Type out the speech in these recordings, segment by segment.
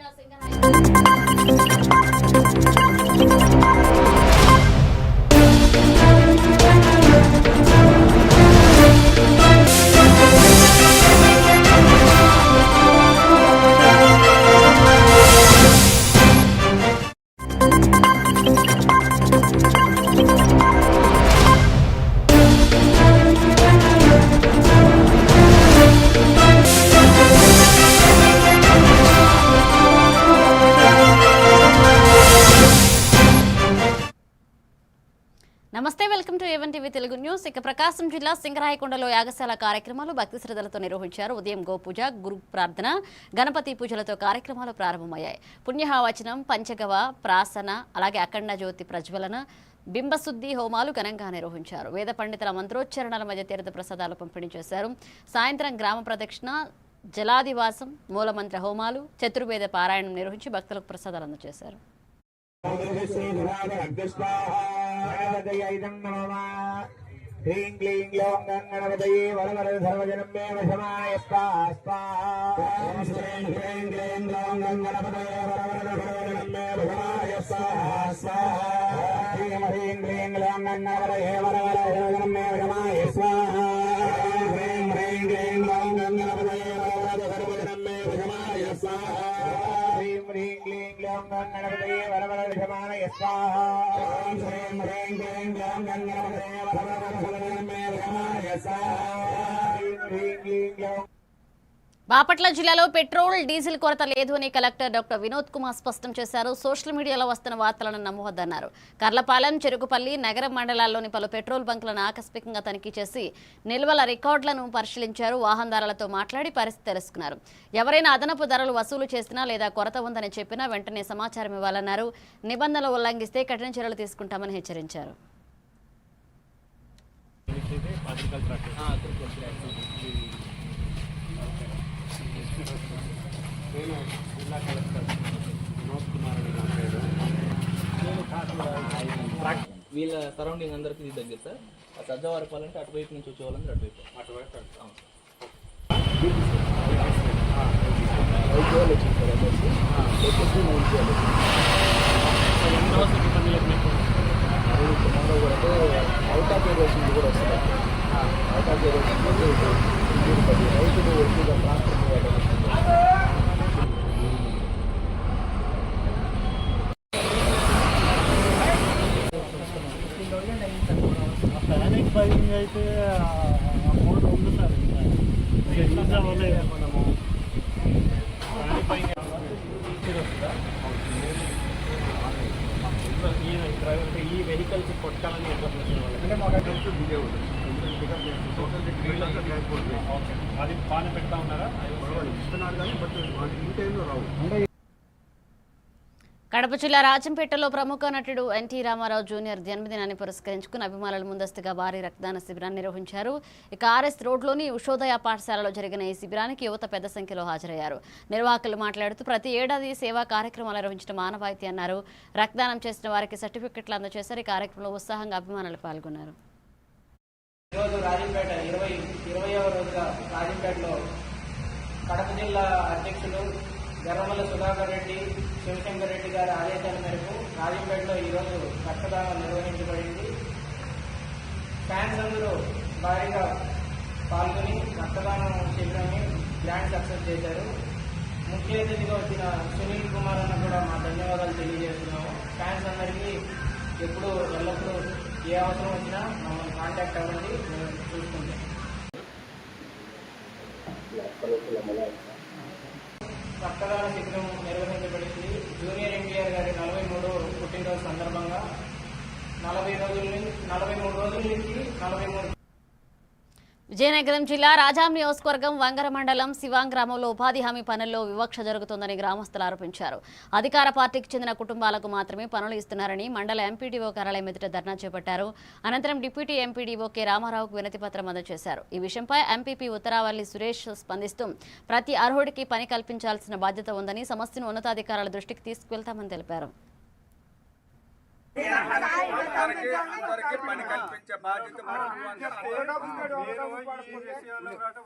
జిల్లా నమస్తే, welcome to A1 TV Telugu news. ఇక ప్రకాశం జిల్లా సింగరాయకొండలో యాగశాల కార్యక్రమాలు భక్తి శ్రద్ధలతో నిర్వహించారు. ఉదయం గోపూజ, గురు ప్రార్థన, గణపతి పూజలతో కార్యక్రమాలు ప్రారంభమయ్యాయి. పుణ్యహావచనం, పంచగవ, ప్రాసన, అలాగే అఖండ జ్యోతి ప్రజ్వలన, బింబశుద్ధి హోమాలు ఘనంగా నిర్వహించారు. వేద పండితుల మంత్రోచ్చరణల మధ్య తీర్థ ప్రసాదాలు పంపిణీ చేశారు. సాయంత్రం గ్రామ ప్రదక్షిణ, జలాదివాసం, మూలమంత్ర హోమాలు, చతుర్వేద పారాయణం నిర్వహించి భక్తులకు ప్రసాదాలు అందజేశారు. ह्रीं क्लीं ग्लौं गणपतये वरवरद सर्वजनं मे वशमाय स्वाहा श्रीं ह्रीं क्लीं ग्लौं गणपतये वरवरद सर्वजनं मे वशमाय स्वाहा स्वाहा ह्रीं ह्रीं क्लीं ग्लौं गणपतये वरवरद सर्वजनं मे वशमाय स्वाहा ह्रीं ह्रीं क्लीं ग्लौं गणपतये वरवरद सर्वजनं मे वशमाय स्वाहा ह्रीं ह्रीं क्लीं ग्लौं गणपतये वरवरद सर्वजनं मे स्वाहा ह्रीं ह्रीं क्लीं ग्लौं गणपतये वरवरद బాపట్ల జిల్లాలో పెట్రోల్, డీజిల్ కొరత లేదు అని కలెక్టర్ డాక్టర్ వినోద్ కుమార్ స్పష్టం చేశారు. సోషల్ మీడియాలో వస్తున్న వార్తలను నమ్మవద్దన్నారు. కర్లపాలెం, చెరుకుపల్లి, నగరం మండలాల్లోని పలు పెట్రోల్ బంకులను ఆకస్మికంగా తనిఖీ చేసి నిల్వల రికార్డులను పరిశీలించారు. వాహనదారులతో మాట్లాడి పరిస్థితి తెలుసుకున్నారు. ఎవరైనా అదనపు ధరలు వసూలు చేసినా లేదా కొరత ఉందని చెప్పినా వెంటనే సమాచారం ఇవ్వాలన్నారు. నిబంధనలు ఉల్లంఘిస్తే కఠిన చర్యలు తీసుకుంటామని హెచ్చరించారు. వీళ్ళ సరౌండింగ్ అందరికి ఇది దగ్గర సార్. ఆ సజ్జవారపాలంటే అటువైపు నుంచి వచ్చేవాళ్ళంటే అటువైపు అవుట్ ఆఫ్ ఏరియాస్ కూడా వస్తుంది. అవుట్ ఆఫ్ ఏరియాస్ రైతు బైకింగ్ అయితే అమౌంట్ ఉంది సార్. మనము ఈ వెహికల్స్ కొట్టాలని అంటే మాకు అది బాగానే పెడతా ఉన్నారా? ఇస్తున్నారు కానీ బట్ ఈ టైంలో రావు. కడప జిల్లా రాజంపేటలో ప్రముఖ నటుడు ఎన్టీ రామారావు జూనియర్ జన్మదినాన్ని పురస్కరించుకుని అభిమానులు ముందస్తుగా భారీ రక్తదాన శిబిరాన్ని నిర్వహించారు. ఇక ఆర్ఎస్ రోడ్లోని ఉషోదయ పాఠశాలలో జరిగిన ఈ శిబిరానికి యువత పెద్ద సంఖ్యలో హాజరయ్యారు. నిర్వాహకులు మాట్లాడుతూ ప్రతి ఏడాది సేవా కార్యక్రమాలు నిర్వహించడం ఆనవాయితీ అన్నారు. రక్తదానం చేసిన వారికి సర్టిఫికెట్లు అందజేశారు. ఈ కార్యక్రమంలో ఉత్సాహంగా అభిమానులు పాల్గొన్నారు. కడప జిల్లా అధ్యక్షులు గర్రమల్ల సుధాకర్ రెడ్డి, శివశంకర్ రెడ్డి గారి ఆదేశాల మేరకు రాజంపేటలో ఈరోజు రక్తదానం నిర్వహించబడింది. ఫ్యాన్స్ అందరూ భారీగా పాల్గొని రక్తదానం శిబిరాన్ని గ్రాండ్ సక్సెస్ చేశారు. ముఖ్య అతిథిగా వచ్చిన సునీల్ కుమార్ అన్న కూడా మా ధన్యవాదాలు తెలియజేస్తున్నాము. ఫ్యాన్స్ అందరికీ ఎప్పుడు ఎల్లప్పుడూ ఏ అవసరం వచ్చినా మమ్మల్ని కాంటాక్ట్ అవ్వండి, మేము చూసుకుంటాం. రక్తదాన శిబిరం నిర్వహించబడింది. జూనియర్ ఎన్టీఆర్ గారి 43వ పుట్టినరోజు సందర్భంగా 43 రోజుల నుంచి 43. విజయనగరం జిల్లా రాజాం నియోజకవర్గం వంగర మండలం శివాంగ్ గ్రామంలో ఉపాధి హామీ పనుల్లో వివక్ష జరుగుతోందని గ్రామస్తులు ఆరోపించారు. అధికార పార్టీకి చెందిన కుటుంబాలకు మాత్రమే పనులు ఇస్తున్నారని మండల ఎంపీడీఓ కార్యాలయం ఎదుట ధర్నా చేపట్టారు. అనంతరం డిప్యూటీ ఎంపీడీఓ కె రామారావుకు వినతి పత్రం అందజేశారు. ఈ విషయంపై ఎంపీపీ ఉత్తరావల్లి సురేష్ స్పందిస్తూ ప్రతి అర్హుడికి పని కల్పించాల్సిన బాధ్యత ఉందని, సమస్యను ఉన్నతాధికారుల దృష్టికి తీసుకువెళ్తామని తెలిపారు. అందరికీ పని కల్పించే బాధ్యత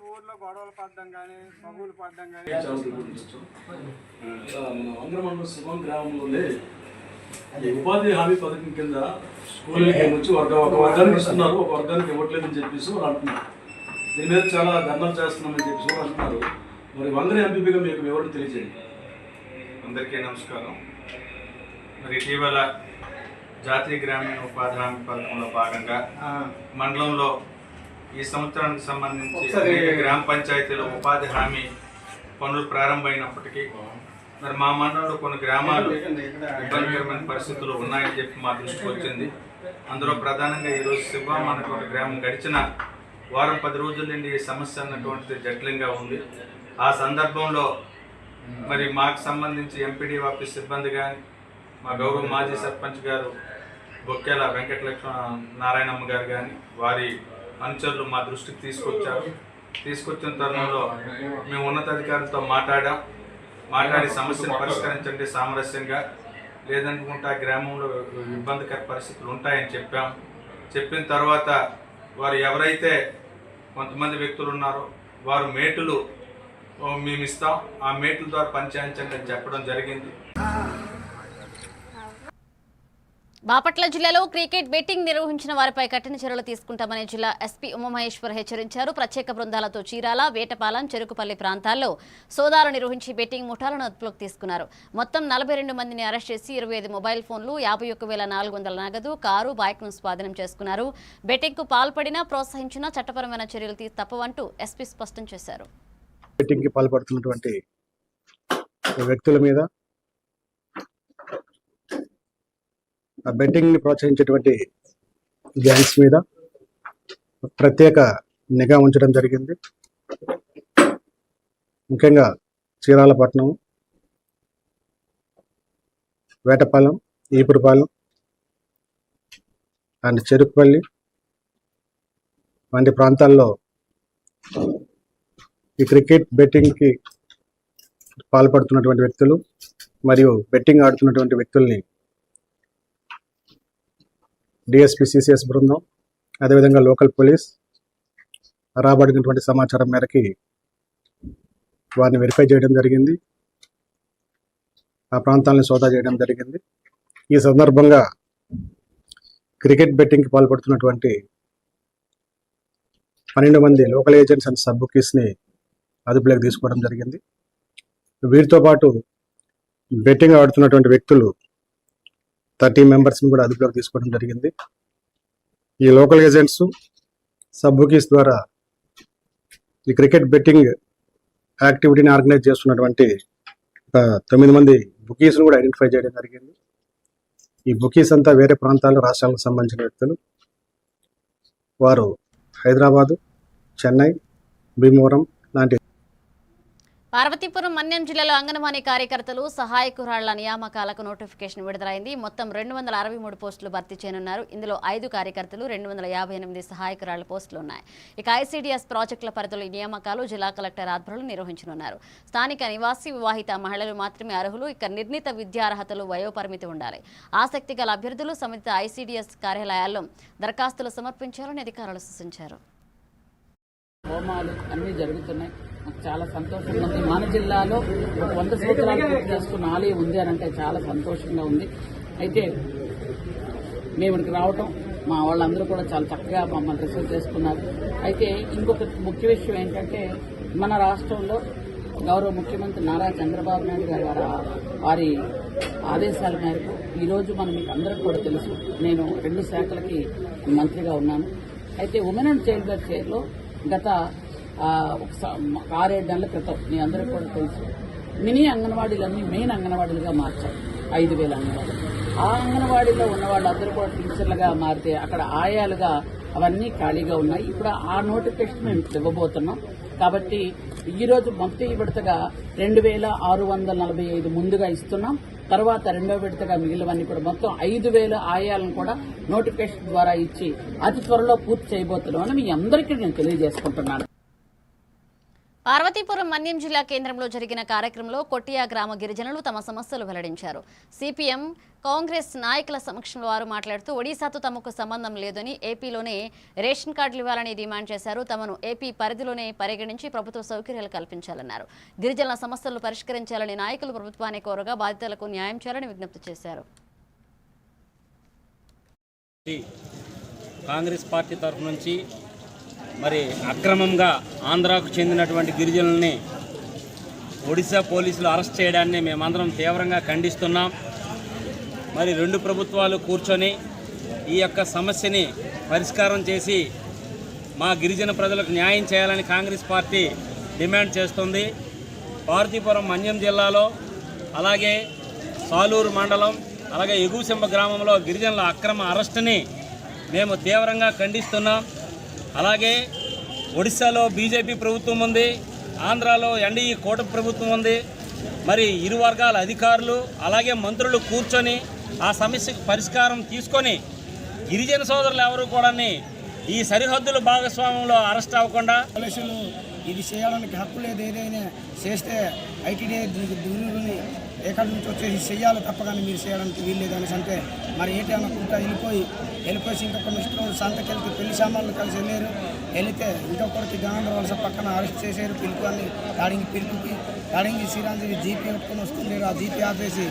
ఊర్లో గొడవలు పడడం కానీ పగులు పడడం కానీ ఆంధ్రమండలం సుమం గ్రామంలోనే ఈ ఉపాధి హామీ పథకం కింద స్కూల్కి వచ్చి ఒక వర్గానికి ఇస్తున్నారు, ఒక వర్గానికి ఇవ్వట్లేదని చెప్పేసి వాళ్ళు అంటున్నారు. దీని మీద చాలా ధర్నాలు చేస్తున్నామని చెప్పేసి వాళ్ళు అంటున్నారు. మరి వందరి ఎంపీగా మీకు వివరణ తెలియజేయండి. అందరికీ నమస్కారం. మరి ఇటీవల జాతీయ గ్రామీణ ఉపాధి హామీ పథకంలో భాగంగా మండలంలో ఈ సంవత్సరానికి సంబంధించి అనేక గ్రామ పంచాయతీలో ఉపాధి హామీ పనులు ప్రారంభమైనప్పటికీ మరి మా మండలంలో కొన్ని గ్రామాలు ఇబ్బందికరమైన పరిస్థితులు ఉన్నాయని చెప్పి మా దృష్టికి వచ్చింది. అందులో ప్రధానంగా ఈరోజు శివం అన్నటువంటి గ్రామం గడిచిన వారం 10 రోజుల నుండి ఈ సమస్య అన్నటువంటిది జటిలంగా ఉంది. ఆ సందర్భంలో మరి మాకు సంబంధించి ఎంపీడీ ఆఫీస్ సిబ్బంది కానీ మా గౌరవ మాజీ సర్పంచ్ గారు బొక్కేల వెంకటలక్ష్మ నారాయణమ్మ గారు కానీ వారి అనుచరులు మా దృష్టికి తీసుకొచ్చిన తరుణంలో మేము ఉన్నతాధికారులతో మాట్లాడి సమస్యను పరిష్కరించండి సామరస్యంగా, లేదనుకుంటే ఆ గ్రామంలో ఇబ్బందికర పరిస్థితులు ఉంటాయని చెప్పిన తర్వాత వారు ఎవరైతే కొంతమంది వ్యక్తులు ఉన్నారో వారు మేటులు మేము ఇస్తాం, ఆ మేటుల ద్వారా పనిచేయించండి అని చెప్పడం జరిగింది. బాపట్ల జిల్లాలో క్రికెట్ బెట్టింగ్ నిర్వహించిన వారిపై కఠిన చర్యలు తీసుకుంటామని జిల్లా ఎస్పీ ఉమామహేశ్వర్ హెచ్చరించారు. ప్రత్యేక బృందాలతో చీరాల, వేటపాలెం, చెరుకుపల్లి ప్రాంతాల్లో సోదాలు నిర్వహించి బెట్టింగ్ ముఠాలను అదుపులోకి తీసుకున్నారు. మొత్తం 42 మందిని అరెస్ట్ చేసి 25 మొబైల్ ఫోన్లు, 51,400 నగదు, కారు, బైక్ను స్వాధీనం చేసుకున్నారు. బెట్టింగ్కు పాల్పడినా ప్రోత్సహించినా చట్టపరమైన చర్యలు తప్పవంటూ ఎస్పీ స్పష్టం చేశారు. బెట్టింగ్కి పాల్పడుతున్నటువంటి వ్యక్తుల మీద, ఆ బెట్టింగ్ని ప్రోత్సహించేటువంటి గ్యాంగ్స్ మీద ప్రత్యేక నిఘా ఉంచడం జరిగింది. ముఖ్యంగా చీరాలపట్నం, వేటపాలెం, ఈపురపాలెం అండ్ చెరుకుపల్లి వంటి ప్రాంతాల్లో ఈ క్రికెట్ బెట్టింగ్కి పాల్పడుతున్నటువంటి వ్యక్తులు మరియు బెట్టింగ్ ఆడుతున్నటువంటి వ్యక్తుల్ని డిఎస్పీ సిసిఎస్ బృందం, అదేవిధంగా లోకల్ పోలీస్ రాబడినటువంటి సమాచారం మేరకి వారిని వెరిఫై చేయడం జరిగింది. ఆ ప్రాంతాలను సోదా చేయడం జరిగింది. ఈ సందర్భంగా క్రికెట్ బెట్టింగ్కి పాల్పడుతున్నటువంటి 12 మంది లోకల్ ఏజెంట్స్ అండ్ సబ్ బుకీస్ని అదుపులోకి తీసుకోవడం జరిగింది. వీరితో పాటు బెట్టింగ్ ఆడుతున్నటువంటి వ్యక్తులు 30 మెంబర్స్ని కూడా అదుపులోకి తీసుకోవడం జరిగింది. ఈ లోకల్ ఏజెంట్స్, సబ్ బుకీస్ ద్వారా ఈ క్రికెట్ బెట్టింగ్ యాక్టివిటీని ఆర్గనైజ్ చేస్తున్నటువంటి 9 మంది బుకీస్ను కూడా ఐడెంటిఫై చేయడం జరిగింది. ఈ బుకీస్ అంతా వేరే ప్రాంతాలు, రాష్ట్రాలకు సంబంధించిన వ్యక్తులు. వారు హైదరాబాదు, చెన్నై, భీమవరం లాంటి. పార్వతీపురం మన్యం జిల్లాలో అంగన్వాడీ కార్యకర్తలు, సహాయకురాళ్ల నియామకాలకు నోటిఫికేషన్ విడుదలైంది. మొత్తం 263 పోస్టులు భర్తీ చేయనున్నారు. ఇందులో 5 కార్యకర్తలు, 258 సహాయకురాళ్ల పోస్టులు ఉన్నాయి. ఇక ఐసీడీఎస్ ప్రాజెక్టుల పరిధిలో ఈ నియామకాలు జిల్లా కలెక్టర్ ఆధ్వర్యంలో నిర్వహించనున్నారు. స్థానిక నివాసి, వివాహిత మహిళలు మాత్రమే అర్హులు. ఇక నిర్ణీత విద్యార్హతలు, వయోపరిమితి ఉండాలి. ఆసక్తి గల అభ్యర్థులు సంబంధిత ఐసీడీఎస్ కార్యాలయాల్లో దరఖాస్తులు సమర్పించాలని అధికారులు సూచించారు. హోమాలు అన్నీ జరుగుతున్నాయి. నాకు చాలా సంతోషంగా ఉంది. మన జిల్లాలో 100 సంవత్సరాలు పూర్తి చేసుకున్న ఆలయం ఉంది అని అంటే చాలా సంతోషంగా ఉంది. అయితే మేము ఇక్కడికి రావటం, మా వాళ్ళందరూ కూడా చాలా చక్కగా మమ్మల్ని రిసీవ్ చేసుకున్నారు. అయితే ఇంకొక ముఖ్య విషయం ఏంటంటే, మన రాష్ట్రంలో గౌరవ ముఖ్యమంత్రి నారా చంద్రబాబు నాయుడు గారు వారి ఆదేశాల మేరకు ఈరోజు మీకు అందరికీ కూడా తెలుసు, నేను 2 శాఖలకి మంత్రిగా ఉన్నాను. అయితే ఉమెన్ అండ్ చైల్డ్ వెల్ఫేర్లో గత 6-7 నెలల క్రితం మీ అందరికీ కూడా తెలుసు, మినీ అంగన్వాడీలన్నీ మెయిన్ అంగన్వాడీలుగా మార్చారు. 5,000 అంగన్వాడీలు. ఆ అంగన్వాడీలో ఉన్న వాళ్ళందరూ కూడా టీచర్లుగా మారితే అక్కడ ఆయాలుగా అవన్నీ ఖాళీగా ఉన్నాయి. ఇప్పుడు ఆ నోటిఫికేషన్ మేము ఇవ్వబోతున్నాం. కాబట్టి ఈరోజు మొదటి విడతగా 2,645 ముందుగా ఇస్తున్నాం. తర్వాత 2వ విడతగా మిగిలినవన్నీ కూడా మొత్తం 5,000 ఆయాలను కూడా నోటిఫికేషన్ ద్వారా ఇచ్చి అతి త్వరలో పూర్తి చేయబోతున్నామని మీ అందరికీ నేను తెలియజేసుకుంటున్నాను. పార్వతీపురం మన్యం జిల్లా కేంద్రంలో జరిగిన కార్యక్రమంలో కొట్టియా గ్రామ గిరిజనులు తమ సమస్యలు వెల్లడించారు. సిపిఎం కాంగ్రెస్ నాయకుల సమక్షంలో వారు మాట్లాడుతూ ఒడిశాతో తమకు సంబంధం లేదని, ఏపీలోనే రేషన్ కార్డులు ఇవ్వాలని డిమాండ్ చేశారు. తమను ఏపీ పరిధిలోనే పరిగణించి ప్రభుత్వ సౌకర్యాలు కల్పించాలన్నారు. గిరిజనుల సమస్యలను పరిష్కరించాలని నాయకులు ప్రభుత్వాన్ని కోరగా బాధితులకు న్యాయం చేయాలని విజ్ఞప్తి చేశారు. కాంగ్రెస్ పార్టీ తరఫు నుంచి మరి అక్రమంగా ఆంధ్రాకు చెందినటువంటి గిరిజనుల్ని ఒడిశా పోలీసులు అరెస్ట్ చేయడాన్ని మేమందరం తీవ్రంగా ఖండిస్తున్నాం. మరి రెండు ప్రభుత్వాలు కూర్చొని ఈ యొక్క సమస్యని పరిష్కారం చేసి మా గిరిజన ప్రజలకు న్యాయం చేయాలని కాంగ్రెస్ పార్టీ డిమాండ్ చేస్తుంది. పార్వతీపురం మన్యం జిల్లాలో అలాగే సాలూరు మండలం అలాగే ఎగువసింబ గ్రామంలో గిరిజనుల అక్రమ అరెస్టుని మేము తీవ్రంగా ఖండిస్తున్నాం. అలాగే ఒడిశాలో బీజేపీ ప్రభుత్వం ఉంది, ఆంధ్రాలో ఎన్డీఏ కూటమి ప్రభుత్వం ఉంది. మరి ఇరు వర్గాల అధికారులు అలాగే మంత్రులు కూర్చొని ఆ సమస్యకు పరిష్కారం తీసుకొని గిరిజన సోదరులు ఎవరు కూడా ఈ సరిహద్దుల భాగస్వామ్యంలో అరెస్ట్ అవ్వకుండా పోలీసులు ఇది చేయడానికి హక్కు లేదు. ఏదైనా చేస్తే ఐటీడీ దూరుని ఎక్కడి నుంచి వచ్చేసి చెయ్యాలి తప్ప కానీ మీరు చేయడానికి వీల్లేదు అనేసి అంటే మరి ఏంటి అనుకుంటా వెళ్ళిపోయి ఇంకొక మిస్టర్ సంతకెళ్తే పెళ్లి సామాన్లు కలిసి వెళ్ళారు. వెళితే ఇంకొకరికి గంగాధర వలస పక్కన అరెస్ట్ చేశారు. పిలుపుని దాడింగి శ్రీరాంజీవి జీపీ పెట్టుకుని వస్తుంది. ఆ జీపీ ఆపేసి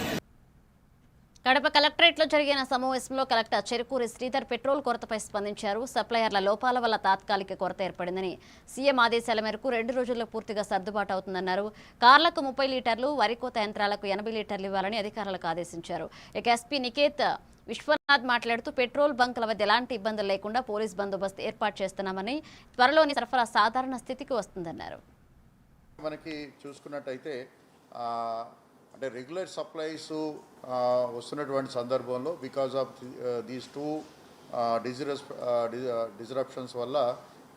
కడప కలెక్టరేట్లో జరిగిన సమావేశంలో కలెక్టర్ చెరుకూరి శ్రీధర్ పెట్రోల్ కొరతపై స్పందించారు. సప్లయర్ల లోపాల వల్ల తాత్కాలిక కొరత ఏర్పడిందని, సీఎం ఆదేశాల మేరకు 2 రోజుల్లో పూర్తిగా సర్దుబాటు అవుతుందన్నారు. కార్లకు 30 లీటర్లు, వరి కోత యంత్రాలకు 80 లీటర్లు ఇవ్వాలని అధికారులకు ఆదేశించారు. ఇక ఎస్పీ నికేత్ విశ్వనాథ్ మాట్లాడుతూ పెట్రోల్ బంకుల వద్ద ఎలాంటి ఇబ్బందులు లేకుండా పోలీస్ బందోబస్తు ఏర్పాటు చేస్తున్నామని, త్వరలోని సరఫరా సాధారణ స్థితికి వస్తుందన్నారు. మనకి చూసుకున్నట్టయితే అంటే రెగ్యులర్ సప్లైస్ వస్తున్నటువంటి సందర్భంలో బికాజ్ ఆఫ్ దీస్ 2 డిజరప్షన్స్ వల్ల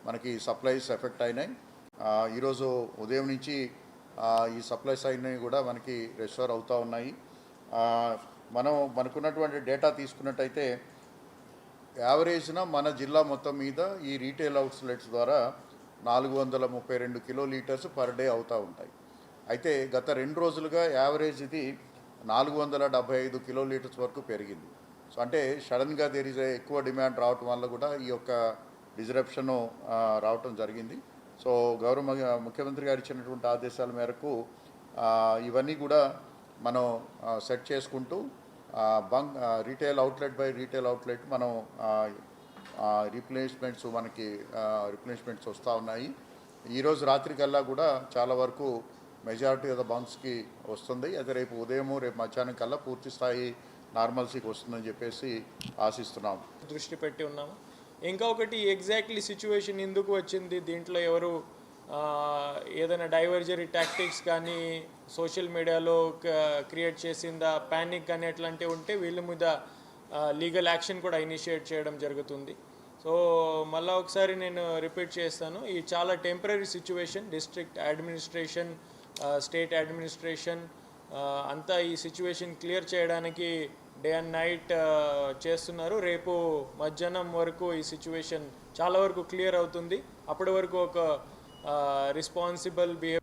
మనకి సప్లైస్ ఎఫెక్ట్ అయినాయి. ఈరోజు ఉదయం నుంచి ఈ సప్లైస్ అయినవి కూడా మనకి రెస్టోర్ అవుతూ ఉన్నాయి. మనకున్నటువంటి డేటా తీసుకున్నట్టయితే యావరేజ్న మన జిల్లా మొత్తం మీద ఈ రీటైల్ అవుట్లెట్స్ ద్వారా 432 కిలోలీటర్స్ పర్ డే అవుతూ ఉంటాయి. అయితే గత 2 రోజులుగా యావరేజ్ ఇది 475 కిలోలీటర్స్ వరకు పెరిగింది. సో అంటే సడన్గా ఎక్కువ డిమాండ్ రావటం వల్ల కూడా ఈ యొక్క డిజరప్షన్ రావటం జరిగింది. సో గౌరవ ముఖ్యమంత్రి గారు ఇచ్చినటువంటి ఆదేశాల మేరకు ఇవన్నీ కూడా మనం సెట్ చేసుకుంటూ retail outlet by retail outlet మనం రిప్లేస్మెంట్స్ వస్తూ ఉన్నాయి. ఈరోజు రాత్రికల్లా కూడా చాలా వరకు మెజారిటీ ఆఫ్ ద బంక్స్కి వస్తుంది. అయితే రేపు ఉదయము రేపు మధ్యాహ్నం కల్లా పూర్తి స్థాయి నార్మల్సీకి వస్తుందని చెప్పేసి ఆశిస్తున్నాం, దృష్టి పెట్టి ఉన్నాము. ఇంకా ఒకటి ఎగ్జాక్ట్లీ సిచ్యువేషన్ ఎందుకు వచ్చింది, దీంట్లో ఎవరు ఏదైనా డైవర్జరీ టాక్టిక్స్ కానీ సోషల్ మీడియాలో క్రియేట్ చేసిందా, ప్యానిక్ కానీ అట్లాంటివి ఉంటే వీళ్ళ మీద లీగల్ యాక్షన్ కూడా ఇనిషియేట్ చేయడం జరుగుతుంది. సో మళ్ళీ ఒకసారి నేను రిపీట్ చేస్తాను, ఈ చాలా temporary situation. District administration, state administration అంతా ఈ సిచ్యువేషన్ క్లియర్ చేయడానికి డే అండ్ నైట్ చేస్తున్నారు. రేపు మధ్యాహ్నం వరకు ఈ సిచ్యువేషన్ చాలా వరకు క్లియర్ అవుతుంది. అప్పటి వరకు ఒక రెస్పాన్సిబుల్ బిహేవియర్.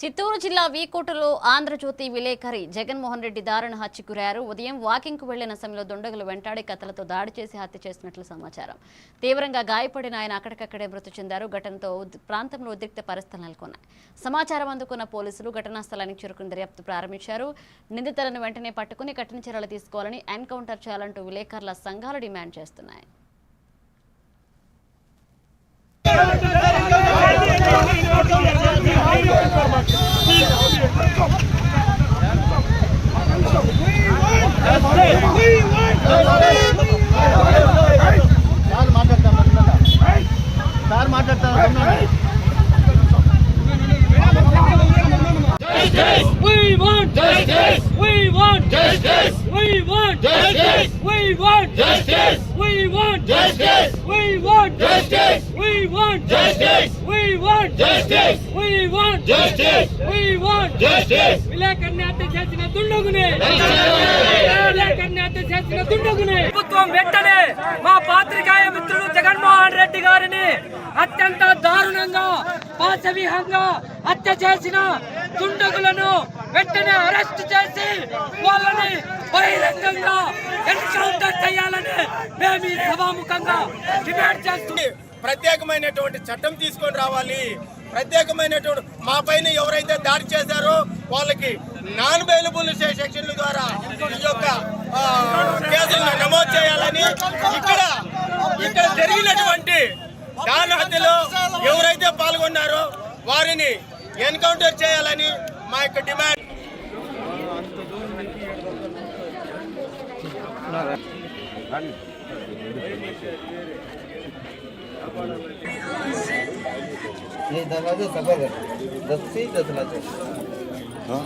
చిత్తూరు జిల్లా వీకోటలో ఆంధ్రజ్యోతి విలేకరి జగన్మోహన్ రెడ్డి దారుణ హత్యకు గురయ్యారు. ఉదయం వాకింగ్కు వెళ్లిన సమయంలో దుండగులు వెంటాడి కత్తులతో దాడి చేసి హత్య చేసినట్లు సమాచారం. తీవ్రంగా గాయపడిన ఆయన అక్కడికక్కడే మృతి చెందారు. ఘటనతో ప్రాంతంలో ఉద్రిక్త పరిస్థితులు నెలకొన్నాయి. సమాచారం అందుకున్న పోలీసులు ఘటనా స్థలానికి చేరుకుని దర్యాప్తు ప్రారంభించారు. నిందితులను వెంటనే పట్టుకుని కఠిన చర్యలు తీసుకోవాలని, ఎన్కౌంటర్ చేయాలంటూ విలేకరుల సంఘాలు డిమాండ్ చేస్తున్నాయి. విలేకరుని హత్య చేసిన దుండగునే ప్రభుత్వం వెంటనే మా పాత్రికేయ మిత్రులు జగన్మోహన్ రెడ్డి గారిని అత్యంత దారుణంగా పాశవికంగా హత్య చేసిన దుండగులను వెంటనే అరెస్ట్ చేసి వాళ్ళని బహిరంగంగా ఎన్కౌంటర్ చేయాలని మేము ఈ సభాముఖంగా డిమాండ్ చేస్తున్నాం. ప్రత్యేకమైనటువంటి చట్టం తీసుకొని రావాలి. ప్రత్యేకమైనటువంటి మా పైన ఎవరైతే దాడి చేశారో వాళ్ళకి నాన్ బెయిలబుల్ సెక్షన్ల ద్వారా ఈ యొక్క కేసులను నమోదు చేయాలని, ఇక్కడ జరిగినటువంటి దాని హత్యలో ఎవరైతే పాల్గొన్నారో వారిని ఎన్కౌంటర్ చేయాలని మా యొక్క డిమాండ్. ये दरवाजा सफेद है 10 से 10 लाख हाँ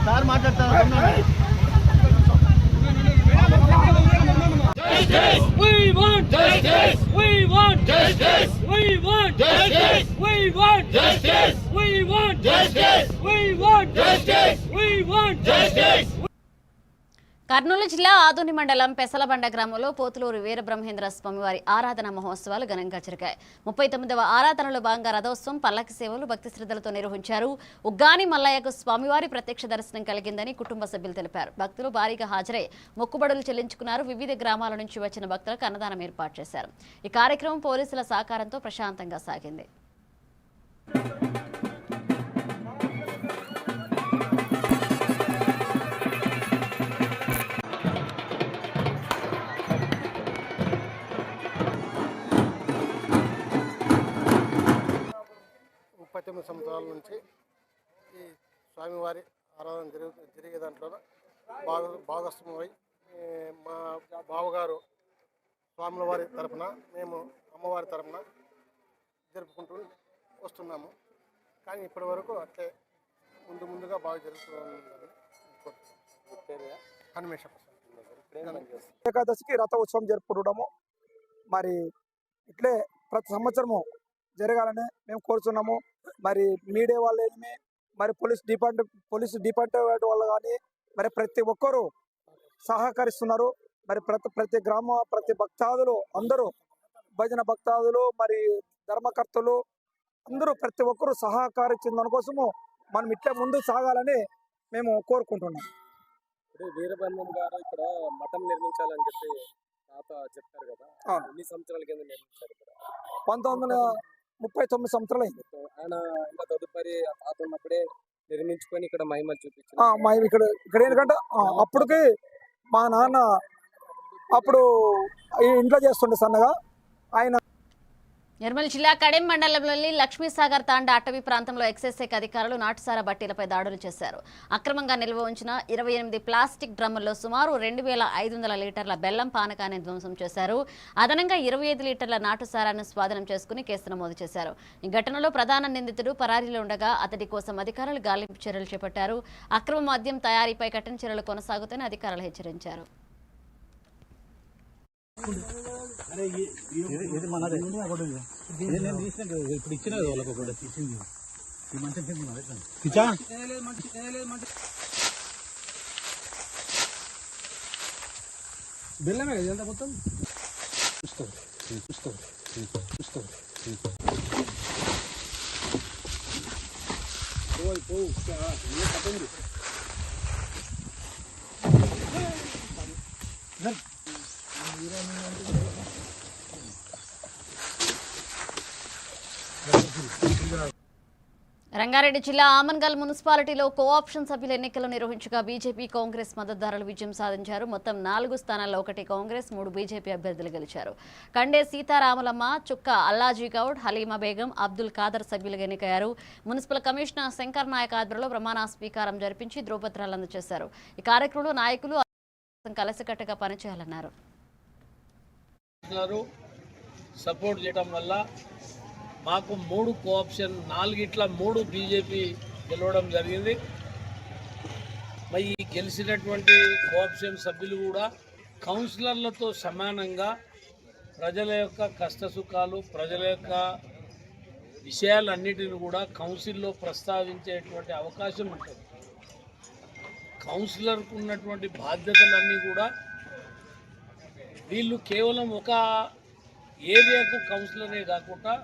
సార్ మాట్లాడతాను. We want justice. We want justice. We want justice. We want justice. We want justice. We want justice. We want justice. Kurnool జిల్లా ఆదోని మండలం పెసలబండ గ్రామంలో పోతులూరు వీరబ్రహ్మేంద్ర స్వామివారి ఆరాధన మహోత్సవాలు ఘనంగా జరిగాయి. 39వ ఆరాధనలో భాగంగా రథోత్సవం, పల్లకి సేవలు భక్తి శ్రద్ధలతో నిర్వహించారు. ఉగ్గాని మల్లయ్యకు స్వామివారి ప్రత్యక్ష దర్శనం కలిగిందని కుటుంబ సభ్యులు తెలిపారు. భక్తులు భారీగా హాజరై మొక్కుబడులు చెల్లించుకున్నారు. వివిధ గ్రామాల నుంచి వచ్చిన భక్తులకు అన్నదానం ఏర్పాటు చేశారు. ఈ కార్యక్రమం పోలీసుల సహకారంతో ప్రశాంతంగా సాగింది. సంవత్సరాల నుంచి ఈ స్వామివారి ఆరాధన జరిగే దాంట్లో భాగస్వామై మా బావగారు స్వాముల వారి తరఫున మేము అమ్మవారి తరఫున జరుపుకుంటూ వస్తున్నాము. కానీ ఇప్పటి వరకు అట్లే ముందుగా బాగా జరుగుతుందని హనుమేష ఏకాదశికి రథ ఉత్సవం జరుపుకుంటాము. మరి ఇట్లే ప్రతి సంవత్సరము జరగాలని మేము కోరుతున్నాము. మరి మీడియా వాళ్ళు మరి పోలీస్ డిపార్ట్మెంట్ వాళ్ళు కానీ మరి ప్రతి ఒక్కరూ సహకరిస్తున్నారు. మరి ప్రతి గ్రామ ప్రతి భక్తాదులు అందరూ భజన భక్తాదులు మరి ధర్మకర్తలు అందరూ ప్రతి ఒక్కరూ సహకరించిన దానికోసము మనం ఇట్లా ముందు సాగాలని మేము కోరుకుంటున్నాం. వీరబ్రహ్మం గారు ఇక్కడ మఠం నిర్మించాలని చెప్పి తాత చెప్తారు కదా, ఎన్ని సంవత్సరాల కింద నిర్మించారు? 1939 సంవత్సరాలు అయింది. ఆయన ఇంకా తదుపరి తాత ఉన్నప్పుడే నిర్మించుకొని ఇక్కడ మహిమ చూపించారు. ఇక్కడ ఏంటంటే అప్పటికి మా నాన్న అప్పుడు ఇంట్లో చేస్తుండే సన్నగా. ఆయన నిర్మల్ జిల్లా కడెం మండలంలోని లక్ష్మీసాగర్ తాండా అటవీ ప్రాంతంలో ఎక్సైజ్ శాఖ అధికారులు నాటుసారా బట్టీలపై దాడులు చేశారు. అక్రమంగా నిల్వ ఉంచిన 28 ప్లాస్టిక్ డ్రమ్ముల్లో సుమారు 2500 లీటర్ల బెల్లం పానకాన్ని ధ్వంసం చేశారు. అదనంగా 25 లీటర్ల నాటుసారాను స్వాధీనం చేసుకుని కేసు నమోదు చేశారు. ఈ ఘటనలో ప్రధాన నిందితుడు పరారీలో ఉండగా అతడి కోసం అధికారులు గాలింపు చర్యలు చేపట్టారు. అక్రమ మద్యం తయారీపై కఠిన చర్యలు కొనసాగుతాయని అధికారులు హెచ్చరించారు. ఇది మనదే నేను తీసిన ఇప్పుడు ఇచ్చిన వాళ్ళకు కూడా తీసింది ఈ మంచం బెల్లమే ఇదంతా మొత్తం రంగారెడ్డి జిల్లా ఆమన్గల్ మున్సిపాలిటీలో కోఆప్షన్ సభ్యుల ఎన్నికలు నిర్వహించగా బీజేపీ కాంగ్రెస్ మద్దతుదారులు విజయం సాధించారు. మొత్తం 4 స్థానాల్లో 1 కాంగ్రెస్ 3 బీజేపీ అభ్యర్థులు గెలిచారు. కండే సీతారాములమ్మ, చుక్క అల్లాజీ గౌడ్, హలీమా బేగం, అబ్దుల్ ఖాదర్ సభ్యులుగా ఎన్నికయ్యారు. మున్సిపల్ కమిషనర్ శంకర్ నాయక్ ఆధ్వర్యంలో ప్రమాణ స్వీకారం జరిపించి ధ్రువపత్రాలు అందజేశారు. ఈ కార్యక్రమంలో నాయకులు కలిసికట్టుగా పనిచేయాలన్నారు. సపోర్ట్ చేయడం వల్ల మాకు 3 కోఆప్షన్ 4 బీజేపీ గెలవడం జరిగింది. మరి ఈ గెలిచినటువంటి కోఆప్షన్ సభ్యులు కూడా కౌన్సిలర్లతో సమానంగా ప్రజల యొక్క కష్టసుఖాలు, ప్రజల యొక్క విషయాలన్నిటిని కూడా కౌన్సిల్లో ప్రస్తావించేటువంటి అవకాశం ఉంటుంది. కౌన్సిలర్కు ఉన్నటువంటి బాధ్యతలన్నీ కూడా వీళ్ళు కేవలం ఒక ఏరియాకు కౌన్సిలరే కాకుండా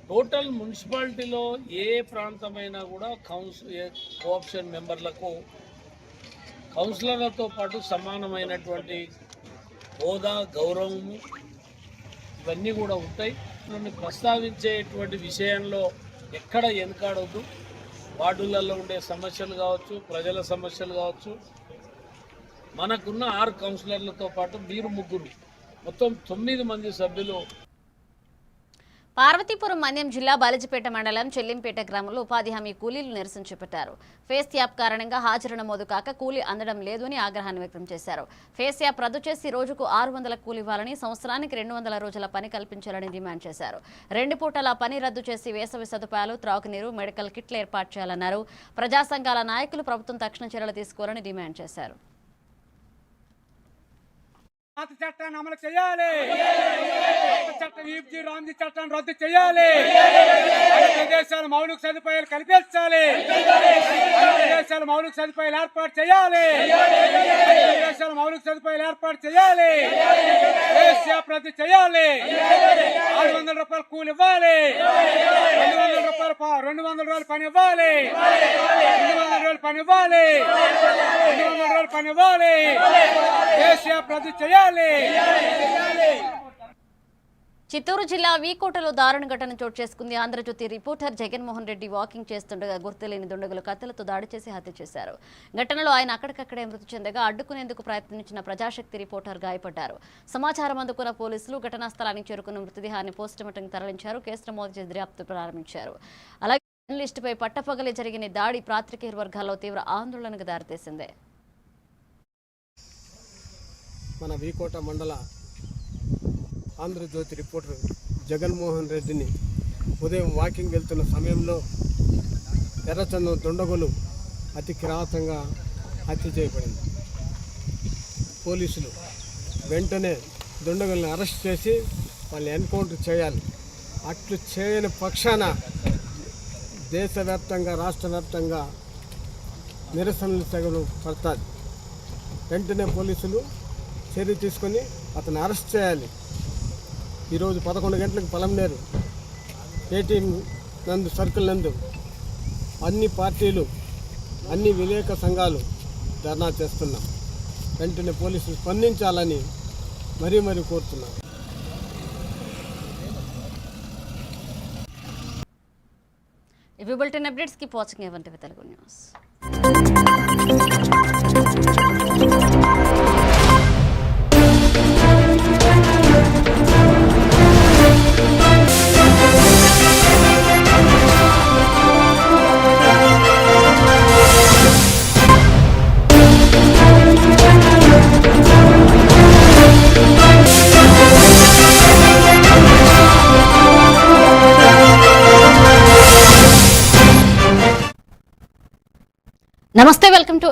టోటల్ మున్సిపాలిటీలో ఏ ప్రాంతమైనా కూడా కోఆప్షన్ మెంబర్లకు కౌన్సిలర్లతో పాటు సమానమైనటువంటి హోదా, గౌరవము ఇవన్నీ కూడా ఉంటాయి. నన్ను ప్రస్తావించేటువంటి విషయంలో ఎక్కడ వెనకాడొద్దు. వార్డులలో ఉండే సమస్యలు కావచ్చు, ప్రజల సమస్యలు కావచ్చు. మనకున్న 6 కౌన్సిలర్లతో పాటు మీరు 3, మొత్తం 9 మంది సభ్యులు. పార్వతీపురం మన్యం జిల్లా బాలిజిపేట మండలం చెల్లింపేట గ్రామంలో ఉపాధి హామీ కూలీలు నిరసన చేపట్టారు. ఫేస్ యాప్ కారణంగా హాజరు నమోదు కాక కూలీ అందడం లేదు అని ఆగ్రహాన్ని వ్యక్తం చేశారు. ఫేస్ యాప్ రద్దు చేసి రోజుకు 600 కూలీ ఇవ్వాలని, సంవత్సరానికి 200 రోజుల పని కల్పించాలని డిమాండ్ చేశారు. 2 పూటల పని రద్దు చేసి వేసవి సదుపాయాలు, త్రాగునీరు, మెడికల్ కిట్లు ఏర్పాటు చేయాలన్నారు. ప్రజా సంఘాల నాయకులు ప్రభుత్వం తక్షణ చర్యలు తీసుకోవాలని డిమాండ్ చేశారు. చట్టాన్ని అమలు చేయాలి. చట్టం ఈపీ రామ్జీ చట్టాన్ని రద్దు చేయాలి. ప్రదేశాలు మౌలిక సదుపాయాలు కల్పించాలి. ప్రదేశాలు మౌలిక సదుపాయాలు ఏర్పాటు చేయాలి. ప్రదేశాలు మౌలిక సదుపాయాలు ఏర్పాటు చేయాలి. రద్దు చేయాలి. 600 రూపాయలు కూలి ఇవ్వాలి. 200 రోజులు పని ఇవ్వాలి. 200 రోజులు పని ఇవ్వాలి. 200 రోజులు పని ఇవ్వాలి. రద్దు చేయాలి. చిత్తూరు జిల్లా వీకోటలో దారుణ ఘటన చోటు చేసుకుంది. ఆంధ్రజ్యోతి రిపోర్టర్ జగన్మోహన్ రెడ్డి వాకింగ్ చేస్తుండగా గుర్తులేని దుండగులు కత్తులతో దాడి చేసి హత్య చేశారు. ఘటనలో ఆయన అక్కడికక్కడే మృతి చెందగా అడ్డుకునేందుకు ప్రయత్నించిన ప్రజాశక్తి రిపోర్టర్ గాయపడ్డారు. సమాచారం అందుకున్న పోలీసులు ఘటనా స్థలానికి చేరుకున్న మృతదేహాన్ని పోస్టుమార్టంకి తరలించారు. కేసు నమోదు చేసి దర్యాప్తు ప్రారంభించారు. అలాగే జర్నలిస్టుపై పట్టపగలే జరిగిన దాడి పాత్రికేయుల వర్గాల్లో తీవ్ర ఆందోళనకు దారితీసింది. మన వీకోట మండల ఆంధ్రజ్యోతి రిపోర్టర్ జగన్మోహన్ రెడ్డిని ఉదయం వాకింగ్ వెళ్తున్న సమయంలో ఎర్రచందం దుండగులు అతి కిరాతంగా హత్య చేయబడింది. పోలీసులు వెంటనే దుండగులను అరెస్ట్ చేసి వాళ్ళని ఎన్కౌంటర్ చేయాలి. అట్లు చేయని పక్షాన దేశవ్యాప్తంగా, రాష్ట్ర వ్యాప్తంగా నిరసనలు తెగలు పడతాయి. వెంటనే పోలీసులు చర్య తీసుకొని అతను అరెస్ట్ చేయాలి. ఈరోజు 11 గంటలకు పలంనేరు ఏటీఎం నందు సర్కిల్ నందు అన్ని పార్టీలు, అన్ని విలేక సంఘాలు ధర్నా చేస్తున్నాం. వెంటనే పోలీసులు స్పందించాలని మరీ కోరుతున్నాం. ఇవి బులెటిన్ అప్డేట్స్ కి వాచింగ్ ఏవంటివి తెలుగు న్యూస్. నమస్తే, వెల్కమ్ టు